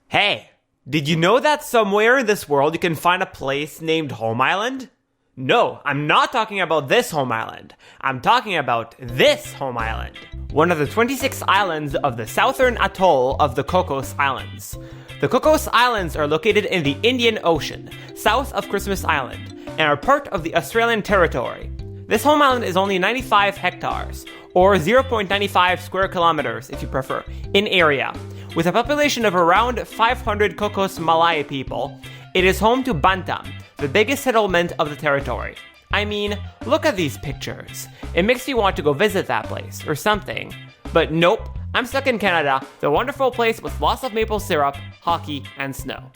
Hey, did you know that somewhere in this world you can find a place named Home Island? No, I'm not talking about this home island. I'm talking about this home island. One of the 26 islands of the southern atoll of the Cocos Islands. The Cocos Islands are located in the Indian Ocean, south of Christmas Island, and are part of the Australian territory. This home island is only 95 hectares, or 0.95 square kilometers if you prefer, in area. With a population of around 500 Cocos Malay people, it is home to Bantam, the biggest settlement of the territory. I mean, look at these pictures. It makes me want to go visit that place, or something. But nope, I'm stuck in Canada, the wonderful place with lots of maple syrup, hockey, and snow.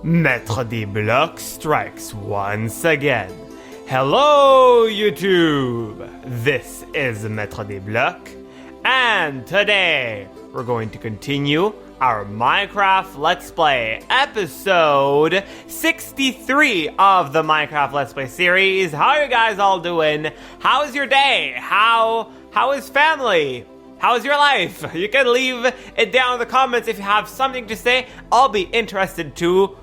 MaitreDesBlocs strikes once again. Hello YouTube! This is MaitreDesBlocs, and today we're going to continue our Minecraft Let's Play, episode 63 of the Minecraft Let's Play series. How are you guys all doing? How's your day? How is family? How's your life? You can leave it down in the comments if you have something to say. I'll be interested to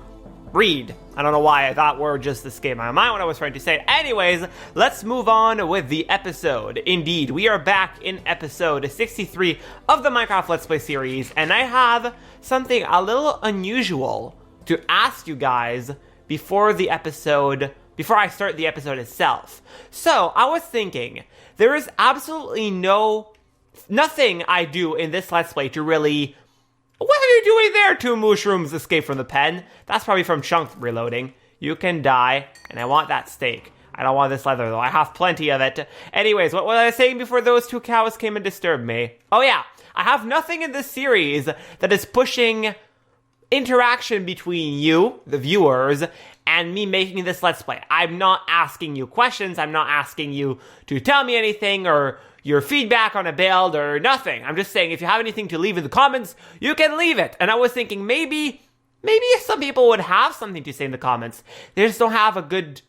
read. I don't know why I thought word just escaped my mind when I was trying to say it. Anyways, let's move on with the episode. Indeed, we are back in episode 63 of the Minecraft Let's Play series, and I have something a little unusual to ask you guys before I start the episode itself. So, I was thinking, there is absolutely nothing I do in this Let's Play to really... What are you doing there? Two mushrooms escape from the pen. That's probably from Chunk reloading. You can die, and I want that steak. I don't want this leather, though. I have plenty of it. Anyways, what was I saying before those two cows came and disturbed me? Oh yeah, I have nothing in this series that is pushing interaction between you, the viewers, and me making this Let's Play. I'm not asking you questions. I'm not asking you to tell me anything or your feedback on a build or nothing. I'm just saying if you have anything to leave in the comments, you can leave it. And I was thinking maybe some people would have something to say in the comments. They just don't have a good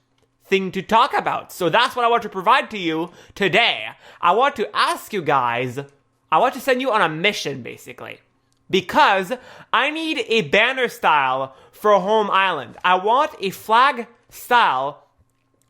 thing to talk about. So that's what I want to provide to you today. I want to ask you guys, I want to send you on a mission basically. Because I need a banner style for a home island. I want a flag style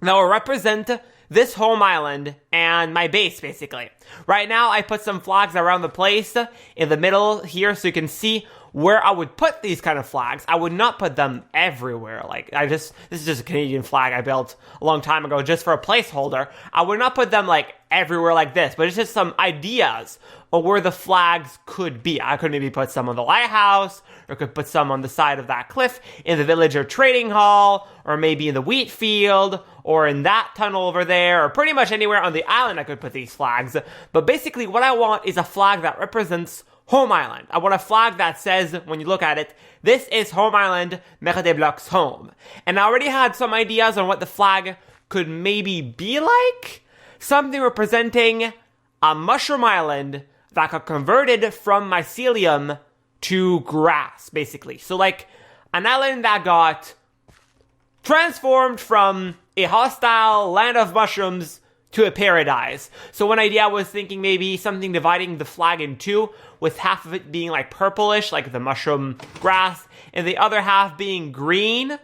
that will represent this home island and my base, basically. Right now, I put some flags around the place in the middle here so you can see where I would put these kind of flags. I would not put them everywhere. This is just a Canadian flag I built a long time ago just for a placeholder. I would not put them everywhere like this, but it's just some ideas of where the flags could be. I could maybe put some on the lighthouse, or could put some on the side of that cliff, in the villager trading hall, or maybe in the wheat field, or in that tunnel over there, or pretty much anywhere on the island I could put these flags. But basically what I want is a flag that represents Home Island. I want a flag that says, when you look at it, this is Home Island, MaitreDesBlocs home. And I already had some ideas on what the flag could maybe be like. Something representing a mushroom island that got converted from mycelium to grass, basically. So an island that got transformed from a hostile land of mushrooms to a paradise. So one idea I was thinking maybe something dividing the flag in two, with half of it being purplish, like the mushroom grass, and the other half being green,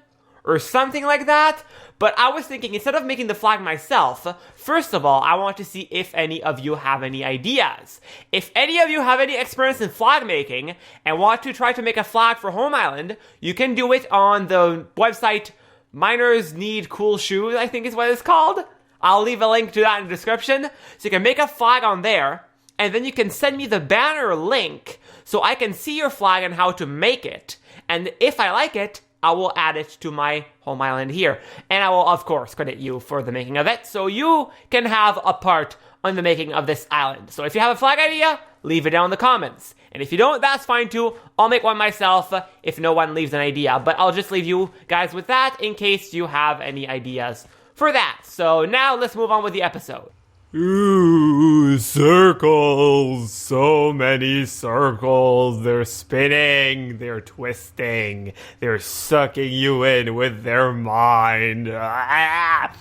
or something like that. But I was thinking, instead of making the flag myself, first of all, I want to see if any of you have any ideas. If any of you have any experience in flag making, and want to try to make a flag for Home Island, you can do it on the website Miners Need Cool Shoes, I think is what it's called. I'll leave a link to that in the description, so you can make a flag on there, and then you can send me the banner link, so I can see your flag and how to make it. And if I like it, I will add it to my home island here. And I will, of course, credit you for the making of it, so you can have a part on the making of this island. So if you have a flag idea, leave it down in the comments. And if you don't, that's fine too. I'll make one myself if no one leaves an idea. But I'll just leave you guys with that in case you have any ideas for that. So now let's move on with the episode. Ooh, circles. So many circles. They're spinning, they're twisting, they're sucking you in with their mind. Ah!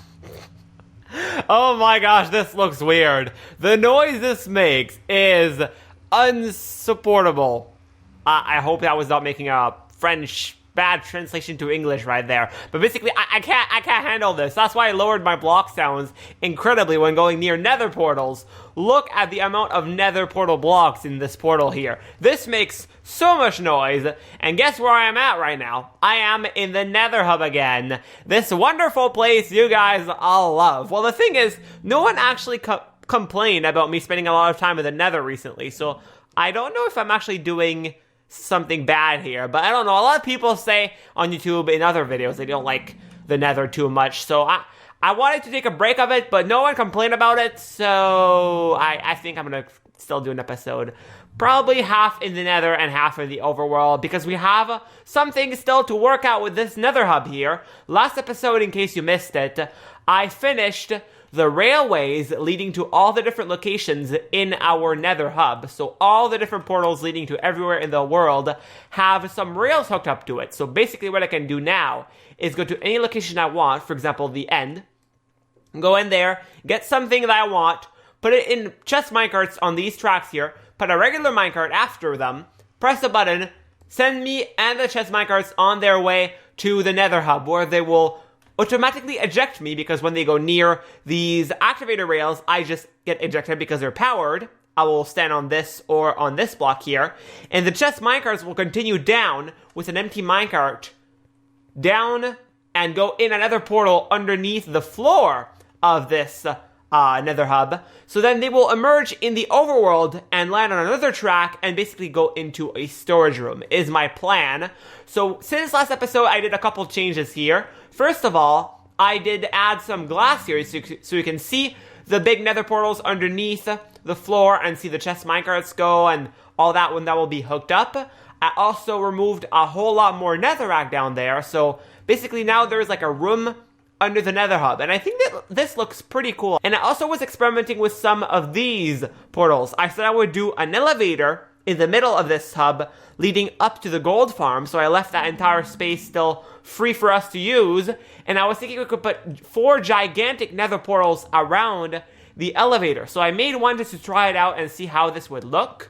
Oh my gosh, this looks weird. The noise this makes is unsupportable. I hope that was not making a French bad translation to English right there. But basically, I can't handle this. That's why I lowered my block sounds incredibly when going near nether portals. Look at the amount of nether portal blocks in this portal here. This makes so much noise. And guess where I am at right now? I am in the nether hub again. This wonderful place you guys all love. Well, the thing is, no one actually complained about me spending a lot of time in the nether recently. So I don't know if I'm actually doing something bad here, but I don't know. A lot of people say on YouTube in other videos they don't like the nether too much, so I wanted to take a break of it, but no one complained about it, so I think I'm gonna still do an episode. Probably half in the nether and half in the overworld, because we have something still to work out with this nether hub here. Last episode, in case you missed it, I finished the railways leading to all the different locations in our nether hub. So all the different portals leading to everywhere in the world have some rails hooked up to it. So basically what I can do now is go to any location I want, for example, the end, go in there, get something that I want, put it in chest minecarts on these tracks here, put a regular minecart after them, press a button, send me and the chest minecarts on their way to the nether hub, where they will automatically eject me, because when they go near these activator rails, I just get ejected because they're powered. I will stand on this or on this block here, and the chest minecarts will continue down with an empty minecart down and go in another portal underneath the floor of this nether hub. So then they will emerge in the overworld and land on another track and basically go into a storage room, is my plan. So since last episode, I did a couple changes here. First of all, I did add some glass here so you can see the big nether portals underneath the floor and see the chest minecarts go and all that when that will be hooked up. I also removed a whole lot more netherrack down there. So basically now there's like a room under the nether hub, and I think that this looks pretty cool. And I also was experimenting with some of these portals. I said I would do an elevator in the middle of this hub leading up to the gold farm, so I left that entire space still free for us to use. And I was thinking we could put 4 gigantic nether portals around the elevator. So I made one just to try it out and see how this would look.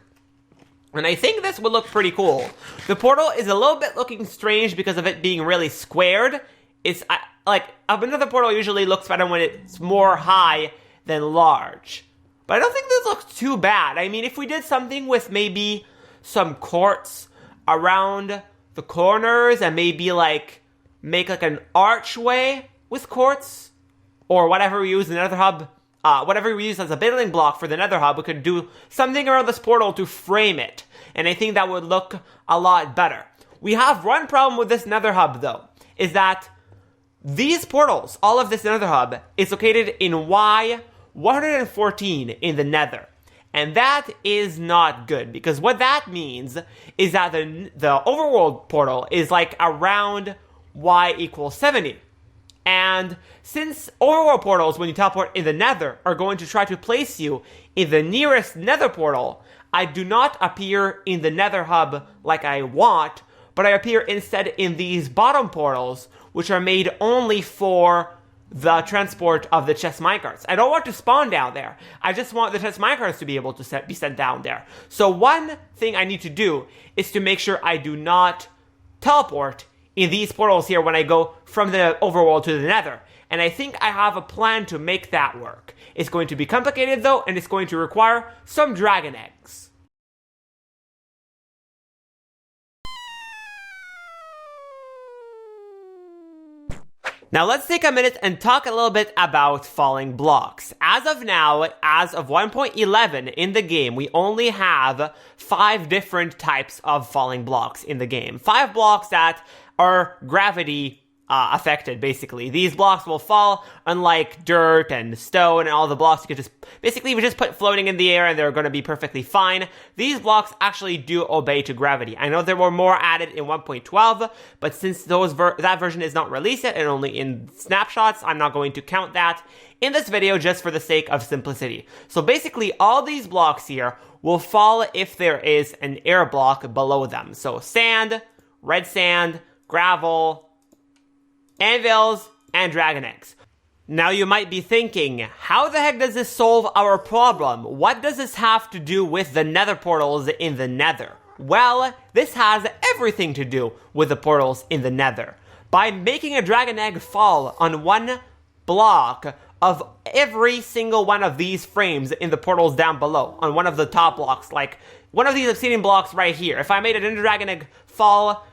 And I think this would look pretty cool. The portal is a little bit looking strange because of it being really squared. It's like another portal usually looks better when it's more high than large. But I don't think this looks too bad. I mean, if we did something with maybe some quartz around the corners and maybe like make like an archway with quartz or whatever we use in the nether hub, whatever we use as a building block for the nether hub, we could do something around this portal to frame it. And I think that would look a lot better. We have one problem with this nether hub though, is that these portals, all of this nether hub, is located in Y114 in the nether. And that is not good, because what that means is that the overworld portal is like around Y equals 70. And since overworld portals, when you teleport in the nether, are going to try to place you in the nearest nether portal, I do not appear in the nether hub like I want, but I appear instead in these bottom portals, which are made only for the transport of the chest minecarts. I don't want to spawn down there. I just want the chest minecarts to be able to be sent down there. So one thing I need to do is to make sure I do not teleport in these portals here when I go from the overworld to the nether. And I think I have a plan to make that work. It's going to be complicated though, and it's going to require some dragon eggs. Now let's take a minute and talk a little bit about falling blocks. As of now, as of 1.11 in the game, we only have 5 different types of falling blocks in the game. 5 blocks that are gravity affected, basically. These blocks will fall, unlike dirt and stone and all the blocks you could just, basically, you just put floating in the air and they're going to be perfectly fine. These blocks actually do obey to gravity. I know there were more added in 1.12, but since that version is not released yet and only in snapshots, I'm not going to count that in this video just for the sake of simplicity. So basically, all these blocks here will fall if there is an air block below them. So sand, red sand, gravel, anvils, and dragon eggs. Now you might be thinking, how the heck does this solve our problem? What does this have to do with the nether portals in the nether? Well, this has everything to do with the portals in the nether. By making a dragon egg fall on one block of every single one of these frames in the portals down below, on one of the top blocks, like one of these obsidian blocks right here. If I made an ender dragon egg fall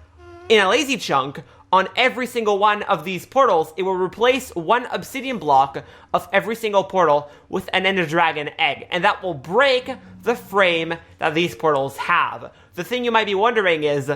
in a lazy chunk on every single one of these portals, it will replace one obsidian block of every single portal with an ender dragon egg, and that will break the frame that these portals have. The thing you might be wondering is,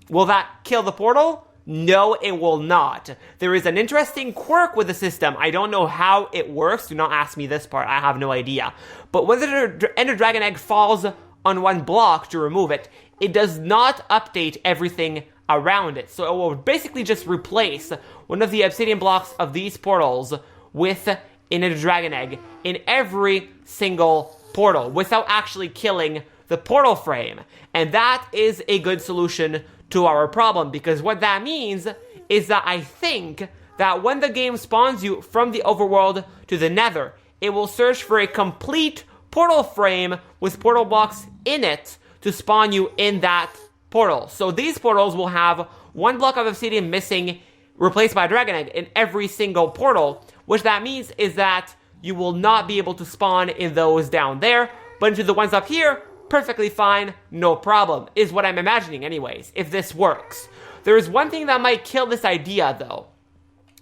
will that kill the portal? No, it will not. There is an interesting quirk with the system. I don't know how it works. Do not ask me this part. I have no idea. But when the ender dragon egg falls on one block to remove it, it does not update everything around it. So it will basically just replace one of the obsidian blocks of these portals with an ender dragon egg in every single portal without actually killing the portal frame. And that is a good solution to our problem, because what that means is that I think that when the game spawns you from the overworld to the nether, it will search for a complete portal frame with portal blocks in it to spawn you in that portal. So these portals will have one block of obsidian missing, replaced by a dragon egg in every single portal, which that means is that you will not be able to spawn in those down there, but into the ones up here, perfectly fine, no problem, is what I'm imagining anyways, if this works. There is one thing that might kill this idea though.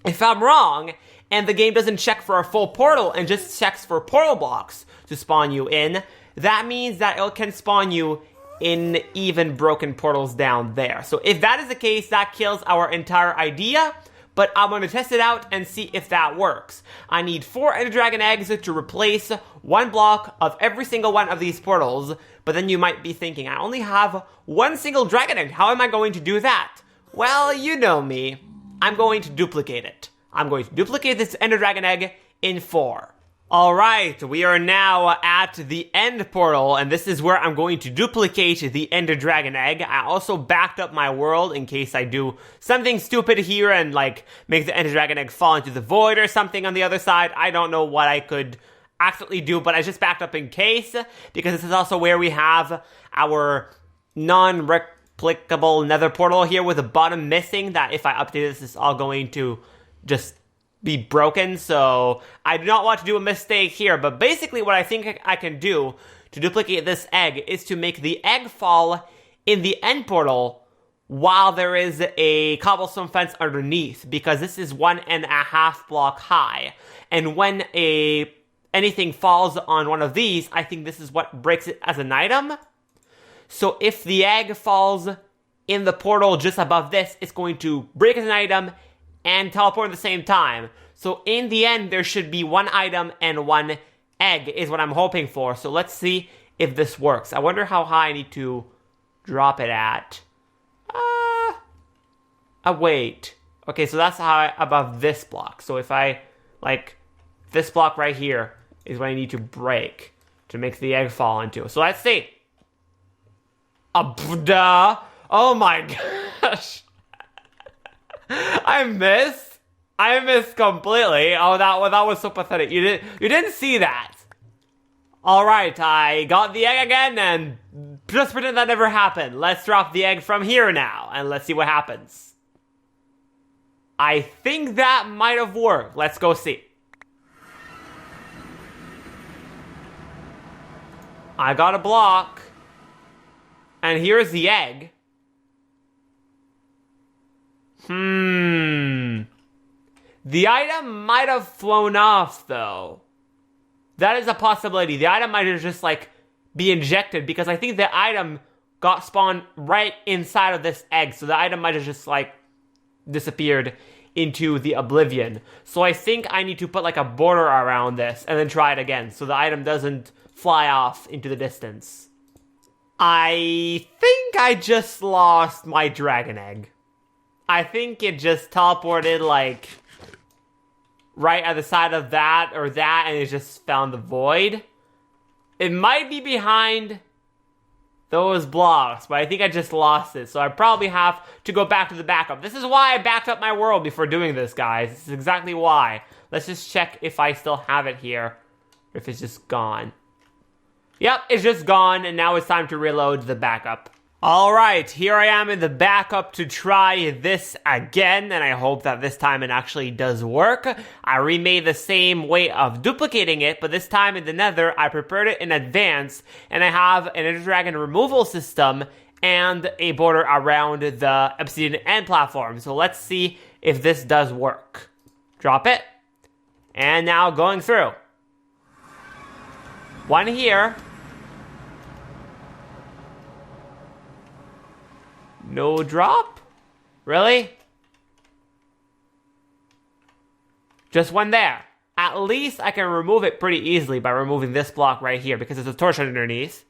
If I'm wrong, and the game doesn't check for a full portal and just checks for portal blocks to spawn you in, that means that it can spawn you in even broken portals down there. So if that is the case, that kills our entire idea, but I'm going to test it out and see if that works. I need 4 ender dragon eggs to replace one block of every single one of these portals, but then you might be thinking, I only have one single dragon egg, how am I going to do that? Well, you know me, I'm going to duplicate it. I'm going to duplicate this ender dragon egg in 4. Alright, we are now at the end portal, and this is where I'm going to duplicate the ender dragon egg. I also backed up my world in case I do something stupid here and like make the ender dragon egg fall into the void or something on the other side. I don't know what I could accidentally do, but I just backed up in case, because this is also where we have our non-replicable nether portal here with the bottom missing, that if I update this, it's all going to just be broken, so I do not want to do a mistake here, but basically what I think I can do to duplicate this egg is to make the egg fall in the end portal while there is a cobblestone fence underneath, because this is 1.5 block high, and when anything falls on one of these, I think this is what breaks it as an item. So if the egg falls in the portal just above this, it's going to break as an item and teleport at the same time. So in the end, there should be one item and one egg is what I'm hoping for. So let's see if this works. I wonder how high I need to drop it at. Wait. Okay, so that's high above this block. So if I, like, this block right here is what I need to break to make the egg fall into. So let's see. Duh. Oh my gosh. I missed completely. Oh, that was so pathetic. You didn't see that. Alright, I got the egg again, and just pretend that never happened. Let's drop the egg from here now, and let's see what happens. I think that might have worked. Let's go see. I got a block, and here's the egg. The item might have flown off, though. That is a possibility. The item might have just, like, be injected, because I think the item got spawned right inside of this egg, so the item might have just, like, disappeared into the oblivion. So I think I need to put like a border around this and then try it again so the item doesn't fly off into the distance. I think I just lost my dragon egg. I think it just teleported like right at the side of that or that, and it just found the void. It might be behind those blocks, but I think I just lost it, so I probably have to go back to the backup. This is why I backed up my world before doing this, guys. This is exactly why. Let's just check if I still have it here, or if it's just gone. Yep, it's just gone, and now it's time to reload the backup. Alright, here I am in the backup to try this again, and I hope that this time it actually does work. I remade the same way of duplicating it, but this time in the nether, I prepared it in advance, and I have an Ender Dragon removal system and a border around the obsidian end platform. So let's see if this does work. Drop it. And now going through. One here. No drop? Really? Just one there. At least I can remove it pretty easily by removing this block right here because there's a torch underneath.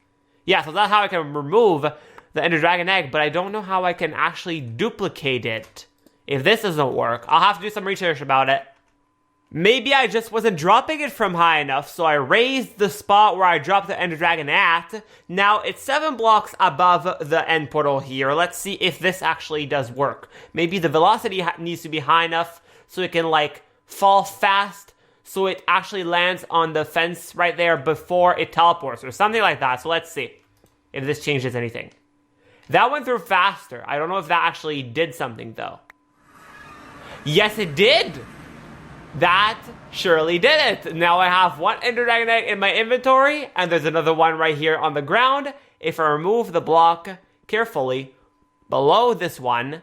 Yeah, so that's how I can remove the Ender Dragon egg, but I don't know how I can actually duplicate it. If this doesn't work, I'll have to do some research about it. Maybe I just wasn't dropping it from high enough, so I raised the spot where I dropped the Ender Dragon at. Now, it's 7 blocks above the end portal here. Let's see if this actually does work. Maybe the velocity needs to be high enough so it can, like, fall fast, so it actually lands on the fence right there before it teleports, or something like that. So let's see if this changes anything. That went through faster. I don't know if that actually did something, though. Yes, it did! That surely did it. Now I have one Ender Dragon egg in my inventory, and there's another one right here on the ground. If I remove the block carefully below this one,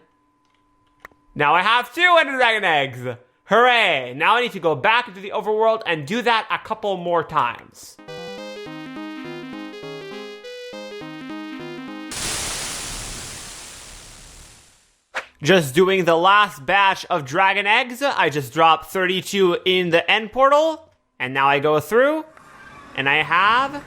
now I have 2 Ender Dragon eggs. Hooray! Now I need to go back into the overworld and do that a couple more times. Just doing the last batch of dragon eggs. I just dropped 32 in the end portal. And now I go through. And I have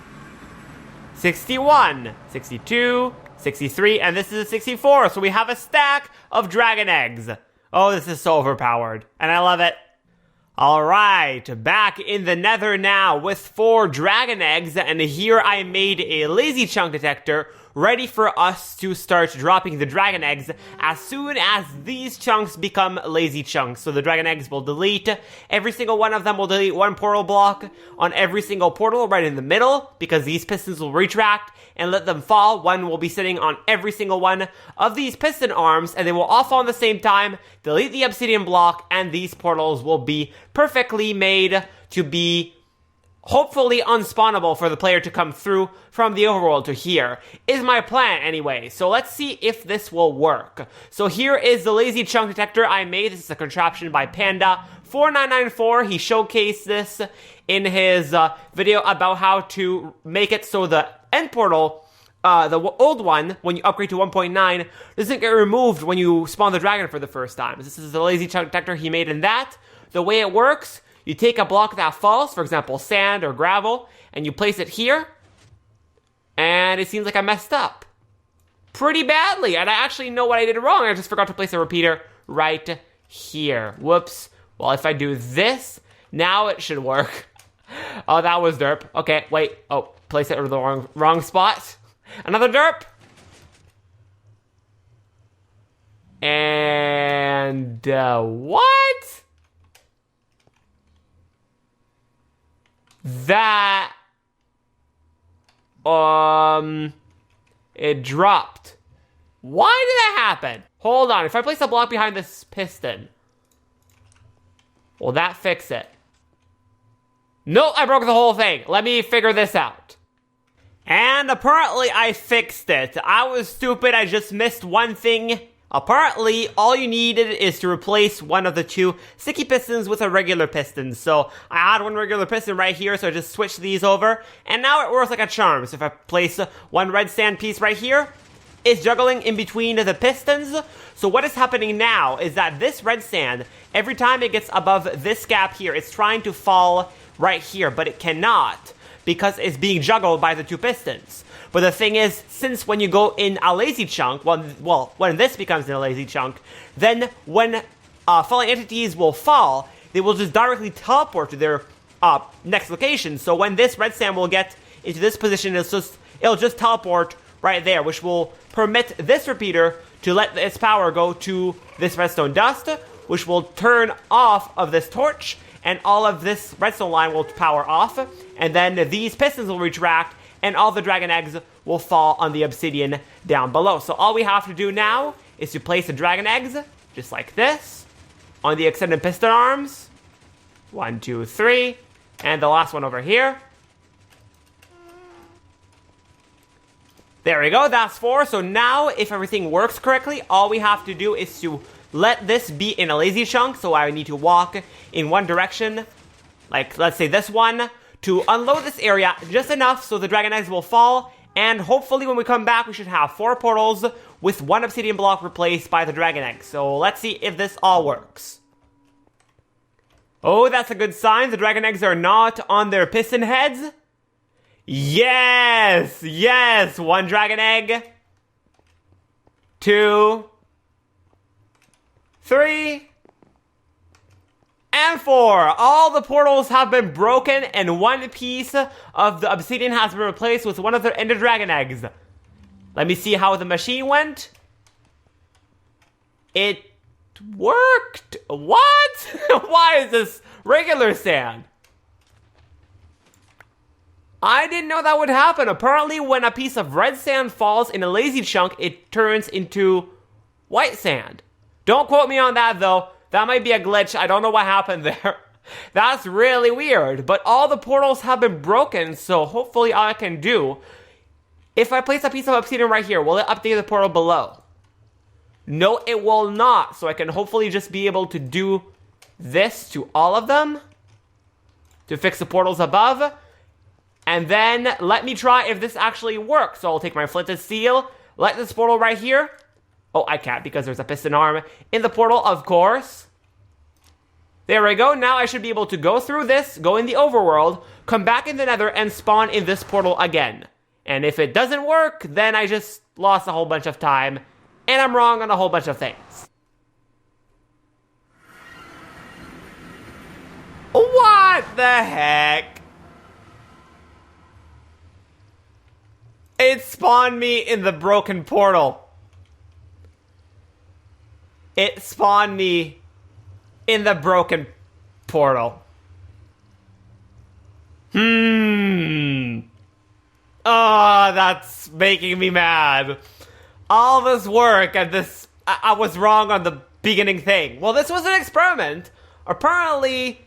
61, 62, 63, and this is a 64. So we have a stack of dragon eggs. Oh, this is so overpowered. And I love it. Alright, back in the nether now with 4 dragon eggs. And here I made a lazy chunk detector ready for us to start dropping the dragon eggs as soon as these chunks become lazy chunks. So the dragon eggs will delete. Every single one of them will delete 1 portal block on every single portal right in the middle, because these pistons will retract and let them fall. One will be sitting on every single one of these piston arms, and they will all fall at the same time, delete the obsidian block, and these portals will be perfectly made to be hopefully unspawnable for the player to come through from the overworld to here, is my plan anyway. So let's see if this will work. So here is the lazy chunk detector I made. This is a contraption by Panda4994. He showcased this in his video about how to make it so the end portal, the old one, when you upgrade to 1.9, doesn't get removed when you spawn the dragon for the first time. This is the lazy chunk detector he made in that. The way it works, you take a block that falls, for example, sand or gravel, and you place it here, and it seems like I messed up pretty badly, and I actually know what I did wrong. I just forgot to place a repeater right here. Whoops. Well, if I do this, now it should work. Oh, that was derp. Okay, wait. Oh, place it in the wrong spot. Another derp. And, what? That, it dropped. Why did that happen? Hold on, if I place a block behind this piston, will that fix it? Nope, I broke the whole thing. Let me figure this out. And apparently I fixed it. I was stupid, I just missed one thing. Apparently, all you needed is to replace one of the 2 sticky pistons with a regular piston. So I had one regular piston right here, so I just switched these over, and now it works like a charm. So if I place one red sand piece right here, is juggling in between the pistons. So what is happening now is that this red sand, every time it gets above this gap here, it's trying to fall right here, but it cannot because it's being juggled by the two pistons. But the thing is, since when you go in a lazy chunk, well, when this becomes in a lazy chunk, then when falling entities will fall, they will just directly teleport to their next location. So when this red sand will get into this position, it'll just teleport right there, which will permit this repeater to let its power go to this redstone dust, which will turn off of this torch, and all of this redstone line will power off, and then these pistons will retract, and all the dragon eggs will fall on the obsidian down below. So all we have to do now is to place the dragon eggs, just like this, on the extended piston arms. 1, 2, 3, and the last one over here. There we go, that's 4. So now, if everything works correctly, all we have to do is to let this be in a lazy chunk. So I need to walk in one direction, like let's say this one, to unload this area just enough so the dragon eggs will fall. And hopefully when we come back, we should have 4 portals with 1 obsidian block replaced by the dragon egg. So let's see if this all works. Oh, that's a good sign. The dragon eggs are not on their piston heads. Yes! Yes! 1 dragon egg. 2. 3. And 4. All the portals have been broken and 1 piece of the obsidian has been replaced with 1 of their ender dragon eggs. Let me see how the machine went. It worked. What? Why is this regular sand? I didn't know that would happen. Apparently, when a piece of red sand falls in a lazy chunk, it turns into white sand. Don't quote me on that, though. That might be a glitch. I don't know what happened there. That's really weird. But all the portals have been broken, so hopefully all I can do... If I place a piece of obsidian right here, will it update the portal below? No, it will not. So I can hopefully just be able to do this to all of them to fix the portals above. And then let me try if this actually works. So I'll take my flinted steel, light this portal right here. Oh, I can't because there's a piston arm in the portal, of course. There we go. Now I should be able to go through this, go in the overworld, come back in the nether, and spawn in this portal again. And if it doesn't work, then I just lost a whole bunch of time, and I'm wrong on a whole bunch of things. What the heck? It spawned me in the broken portal. It spawned me in the broken portal. Oh, that's making me mad. All this work and this... I was wrong on the beginning thing. Well, this was an experiment. Apparently,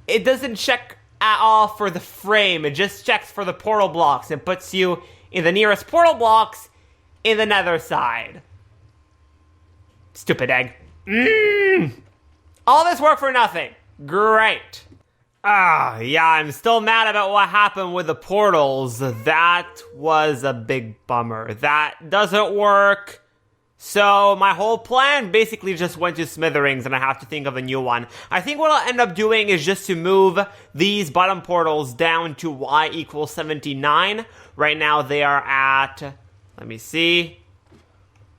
it doesn't check at all for the frame. It just checks for the portal blocks and puts you in the nearest portal blocks in the nether side. Stupid egg. All this work for nothing. Great. Yeah, I'm still mad about what happened with the portals. That was a big bummer. That doesn't work. So my whole plan basically just went to smithereens and I have to think of a new one. I think what I'll end up doing is just to move these bottom portals down to y equals 79. Right now they are at, let me see,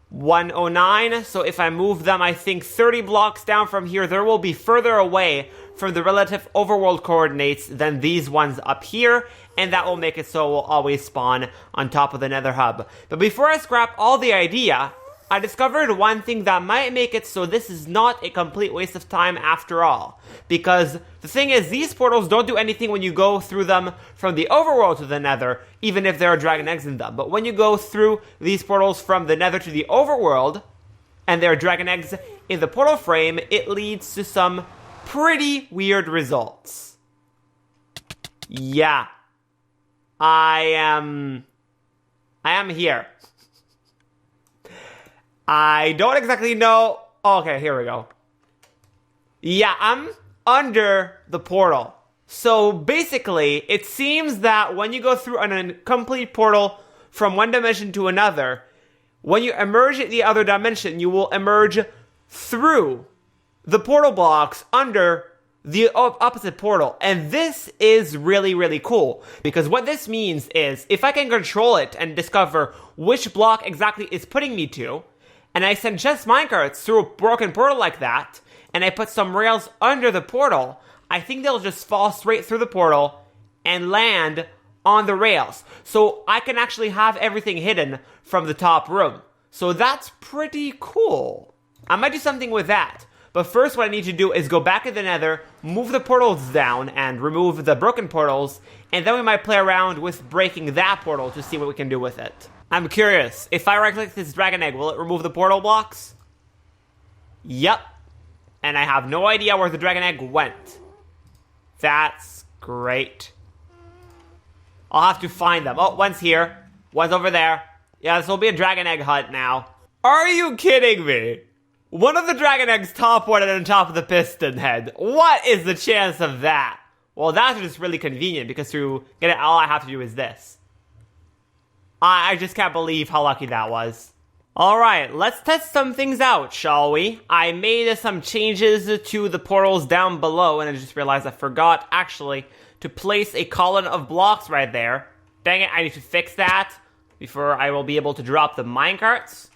109. So if I move them, I think 30 blocks down from here, there will be further away from the relative overworld coordinates than these ones up here, and that will make it so we'll always spawn on top of the nether hub. But before I scrap all the idea, I discovered one thing that might make it so this is not a complete waste of time after all. Because the thing is, these portals don't do anything when you go through them from the overworld to the nether, even if there are dragon eggs in them. But when you go through these portals from the nether to the overworld, and there are dragon eggs in the portal frame, it leads to some pretty weird results. Yeah. I am here. I don't exactly know. Okay, here we go. Yeah, I'm under the portal. So basically, it seems that when you go through an incomplete portal from one dimension to another, when you emerge in the other dimension, you will emerge through the portal blocks under the opposite portal. And this is really, really cool, because what this means is if I can control it and discover which block exactly is putting me to, and I send just minecarts through a broken portal like that, and I put some rails under the portal, I think they'll just fall straight through the portal and land on the rails. So I can actually have everything hidden from the top room. So that's pretty cool. I might do something with that. But first what I need to do is go back in the nether, move the portals down, and remove the broken portals, and then we might play around with breaking that portal to see what we can do with it. I'm curious, if I right-click this dragon egg, will it remove the portal blocks? Yep. And I have no idea where the dragon egg went. That's great. I'll have to find them. Oh, one's here. One's over there. Yeah, this will be a dragon egg hunt now. Are you kidding me? One of the dragon eggs top one on top of the piston head. What is the chance of that? Well, that's just really convenient because to get it, all I have to do is this. I just can't believe how lucky that was. Alright, let's test some things out, shall we? I made some changes to the portals down below, and I just realized I forgot, actually, to place a column of blocks right there. Dang it, I need to fix that before I will be able to drop the minecarts.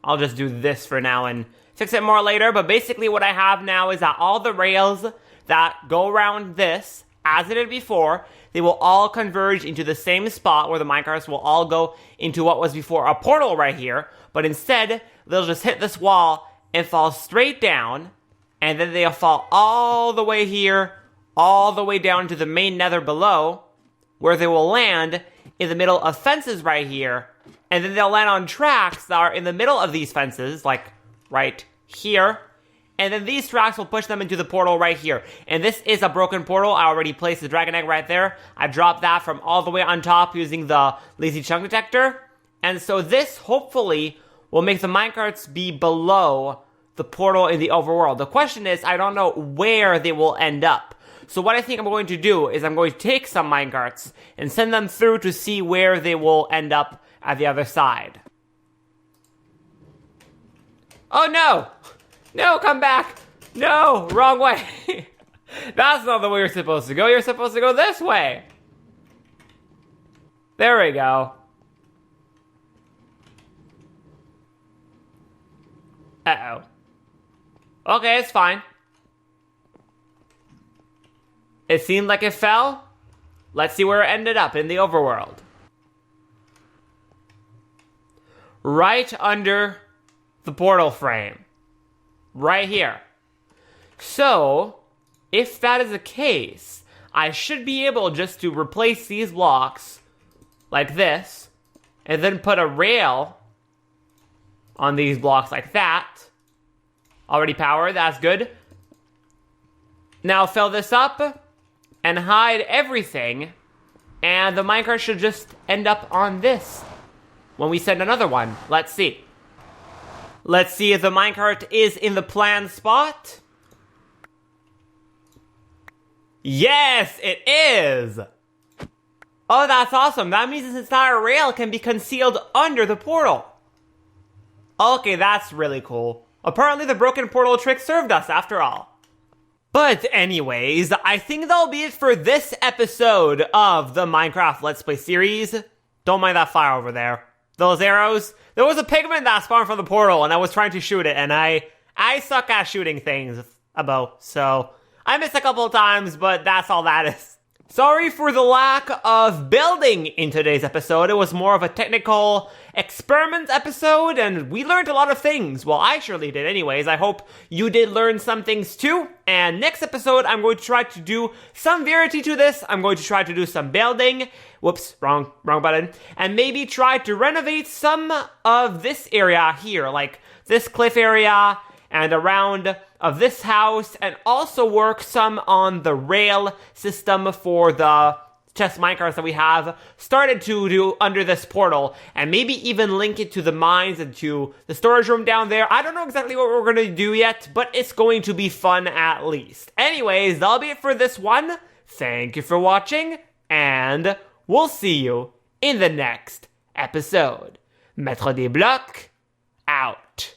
I'll just do this for now and fix it more later, but basically what I have now is that all the rails that go around this, as it did before, they will all converge into the same spot where the minecarts will all go into what was before a portal right here, but instead, they'll just hit this wall and fall straight down, and then they'll fall all the way here, all the way down to the main nether below, where they will land in the middle of fences right here, and then they'll land on tracks that are in the middle of these fences, like right here, and then these tracks will push them into the portal right here. And this is a broken portal. I already placed the dragon egg right there. I dropped that from all the way on top using the lazy chunk detector. And so this, hopefully, will make the minecarts be below the portal in the overworld. The question is, I don't know where they will end up. So what I think I'm going to do is I'm going to take some minecarts and send them through to see where they will end up at the other side. Oh no! No, come back! No, wrong way! That's not the way you're supposed to go. You're supposed to go this way. There we go. Uh-oh. Okay, it's fine. It seemed like it fell. Let's see where it ended up in the overworld. Right under the portal frame. Right here. So, if that is the case, I should be able just to replace these blocks like this, and then put a rail on these blocks like that. Already powered, that's good. Now fill this up and hide everything, and the minecart should just end up on this when we send another one. Let's see. Let's see if the minecart is in the planned spot. Yes, it is! Oh, that's awesome. That means this entire rail can be concealed under the portal. Okay, that's really cool. Apparently the broken portal trick served us after all. But anyways, I think that'll be it for this episode of the Minecraft Let's Play series. Don't mind that fire over there. Those arrows. There was a pigment that spawned from the portal and I was trying to shoot it, and I suck at shooting things with a bow. So I missed a couple of times, but that's all that is. Sorry for the lack of building in today's episode. It was more of a technical experiment episode, and we learned a lot of things. Well, I surely did anyways. I hope you did learn some things too. And next episode, I'm going to try to do some variety to this. I'm going to try to do some building. Whoops, wrong button. And maybe try to renovate some of this area here, like this cliff area and around of this house, and also work some on the rail system for the chest minecarts that we have started to do under this portal, and maybe even link it to the mines and to the storage room down there. I don't know exactly what we're going to do yet, but it's going to be fun at least. Anyways, that'll be it for this one. Thank you for watching, and we'll see you in the next episode. MaitreDesBlocs out.